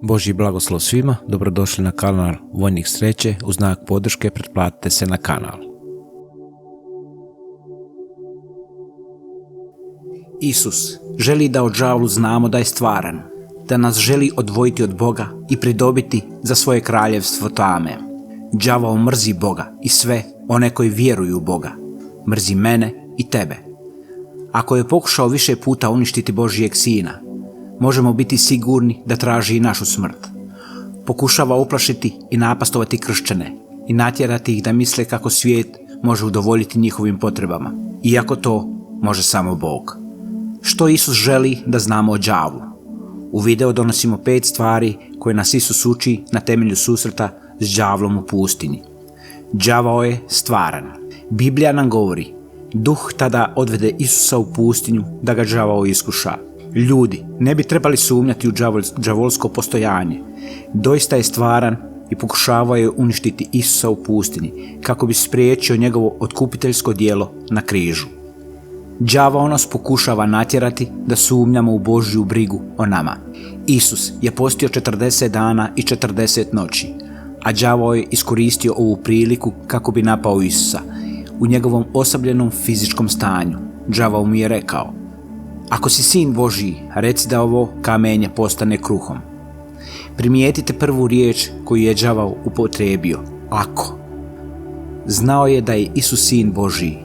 Božji blagoslov svima, dobrodošli na kanal Vojnik sreće. U znak podrške pretplatite se na kanal. Isus želi da o đavlu znamo da je stvaran, da nas želi odvojiti od Boga i pridobiti za svoje kraljevstvo tame. Đavao mrzi Boga i sve one koji vjeruju u Boga. Mrzi mene i tebe. Ako je pokušao više puta uništiti Božijeg sina, možemo biti sigurni da traži i našu smrt. Pokušava uplašiti i napastovati kršćane i natjerati ih da misle kako svijet može udovoljiti njihovim potrebama, iako to može samo Bog. Što Isus želi da znamo o đavlu? U videu donosimo 5 stvari koje nas Isus uči na temelju susreta s đavlom u pustinji. Đavao je stvaran. Biblija nam govori, duh tada odvede Isusa u pustinju da ga đavao iskuša. Ljudi ne bi trebali sumnjati u đavolsko postojanje. Doista je stvaran i pokušavao je uništiti Isusa u pustinji kako bi spriječio njegovo otkupiteljsko djelo na križu. Đavao nas pokušava natjerati da sumnjamo u Božju brigu o nama. Isus je postio 40 dana i 40 noći, a đavao je iskoristio ovu priliku kako bi napao Isusa u njegovom oslabljenom fizičkom stanju. Đavao mu je rekao: ako si sin Božji, reci da ovo kamenje postane kruhom. Primijetite prvu riječ koju je đavao upotrijebio, ako. Znao je da je Isus sin Božji.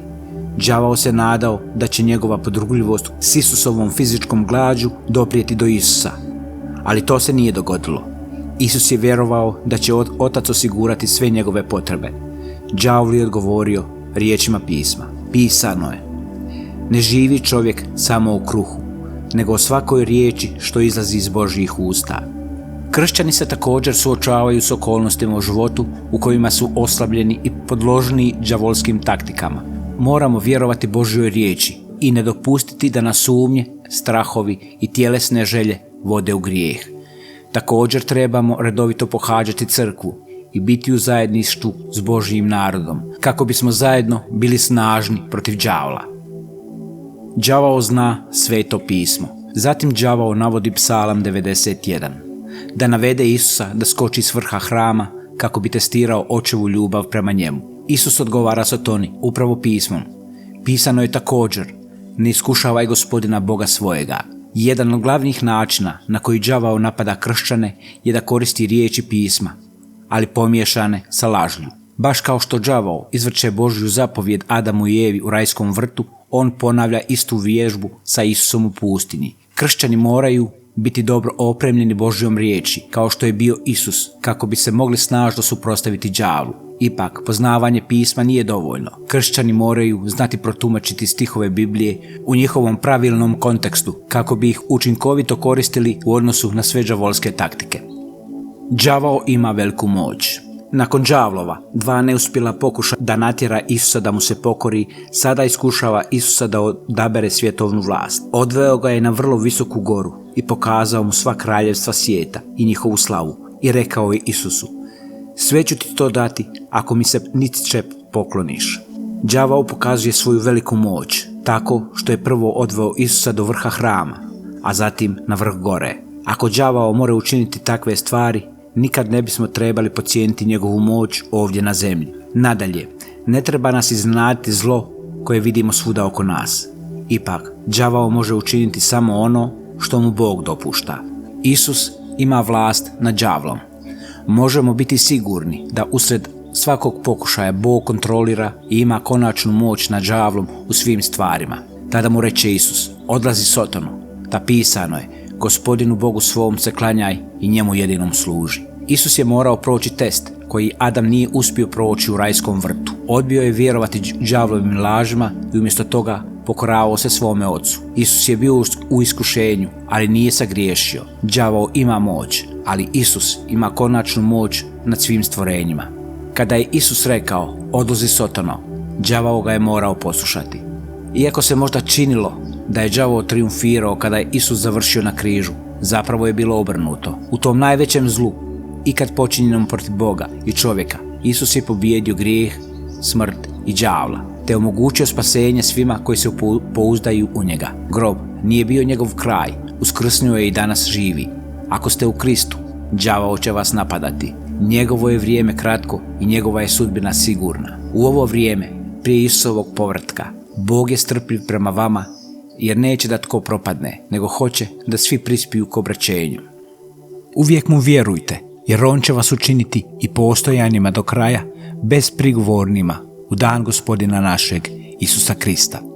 Đavao se nadao da će njegova podrugljivost s Isusovom fizičkom glađu doprijeti do Isusa, ali to se nije dogodilo. Isus je vjerovao da će Otac osigurati sve njegove potrebe. Đavao je odgovorio riječima pisma: pisano je, ne živi čovjek samo u kruhu, nego o svakoj riječi što izlazi iz Božjih usta. Kršćani se također suočavaju s okolnostima u životu u kojima su oslabljeni i podložni đavolskim taktikama. Moramo vjerovati Božjoj riječi i ne dopustiti da nas sumnje, strahovi i tjelesne želje vode u grijeh. Također trebamo redovito pohađati crkvu i biti u zajedništvu s Božjim narodom, kako bismo zajedno bili snažni protiv đavla. Đavao zna Sveto pismo. Zatim đavao navodi Psalam 91, da navede Isusa da skoči s vrha hrama kako bi testirao očevu ljubav prema njemu. Isus odgovara Sotoni upravo pismom. Pisano je također: ne iskušavaj Gospodina Boga svojega. Jedan od glavnih načina na koji đavao napada kršćane je da koristi riječi pisma, ali pomiješane sa lažlju. Baš kao što đavao izvrće Božju zapovjed Adamu i Evi u rajskom vrtu, on ponavlja istu vježbu sa Isusom u pustinji. Kršćani moraju biti dobro opremljeni Božjom riječi, kao što je bio Isus, kako bi se mogli snažno suprotstaviti đavlu. Ipak, poznavanje pisma nije dovoljno. Kršćani moraju znati protumačiti stihove Biblije u njihovom pravilnom kontekstu, kako bi ih učinkovito koristili u odnosu na sve đavolske taktike. Đavao ima veliku moć. Nakon đavlova 2 neuspjela pokušaja da natjera Isusa da mu se pokori, sada iskušava Isusa da odabere svjetovnu vlast. Odveo ga je na vrlo visoku goru i pokazao mu sva kraljevstva svijeta i njihovu slavu i rekao je Isusu: sve ću ti to dati ako mi se niče pokloniš. Đavao pokazuje svoju veliku moć tako što je prvo odveo Isusa do vrha hrama, a zatim na vrh gore. Ako đavao mora učiniti takve stvari, nikad ne bismo trebali podcijeniti njegovu moć ovdje na zemlji. Nadalje, ne treba nas iznenaditi zlo koje vidimo svuda oko nas. Ipak, đavao može učiniti samo ono što mu Bog dopušta. Isus ima vlast nad đavlom. Možemo biti sigurni da usred svakog pokušaja Bog kontrolira i ima konačnu moć nad đavlom u svim stvarima. Tada mu reče Isus: odlazi Sotonu, ta pisano je, Gospodinu Bogu svom se klanjaj i njemu jedinom služi. Isus je morao proći test koji Adam nije uspio proći u rajskom vrtu. Odbio je vjerovati đavlovim lažima i umjesto toga pokoravao se svome ocu. Isus je bio u iskušenju, ali nije sagriješio. Đavao ima moć, ali Isus ima konačnu moć nad svim stvorenjima. Kada je Isus rekao: odlazi Sotono, đavao ga je morao poslušati. Iako se možda činilo da je đavao trijumfirao kada je Isus završio na križu, zapravo je bilo obrnuto. U tom najvećem zlu, ikad počinjenom protiv Boga i čovjeka, Isus je pobijedio grijeh, smrt i đavla, te omogućio spasenje svima koji se pouzdaju u njega. Grob nije bio njegov kraj, uskrsnuo je i danas živi. Ako ste u Kristu, đavao će vas napadati. Njegovo je vrijeme kratko i njegova je sudbina sigurna. U ovo vrijeme, prije Isusovog povratka, Bog je strpljiv prema vama, jer neće da tko propadne, nego hoće da svi prispiju k obraćenju. Uvijek mu vjerujte, jer on će vas učiniti i postojanjima do kraja, bezprigovornima, u dan Gospodina našeg, Isusa Krista.